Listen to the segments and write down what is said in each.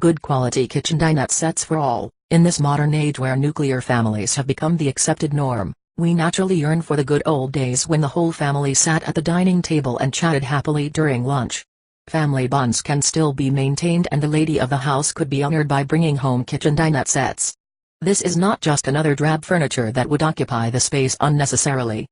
Good quality kitchen dinette sets for all. In this modern age where nuclear families have become the accepted norm, we naturally yearn for the good old days when the whole family sat at the dining table and chatted happily during lunch. Family bonds can still be maintained, and the lady of the house could be honored by bringing home kitchen dinette sets. This is not just another drab furniture that would occupy the space unnecessarily.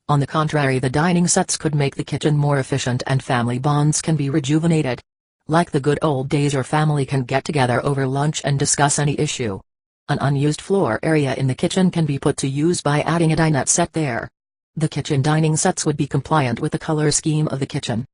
On the contrary, the dining sets could make the kitchen more efficient and family bonds can be rejuvenated. Like the good old days, your family can get together over lunch and discuss any issue. An unused floor area in the kitchen can be put to use by adding a dinette set there. The kitchen dining sets would be compliant with the color scheme of the kitchen.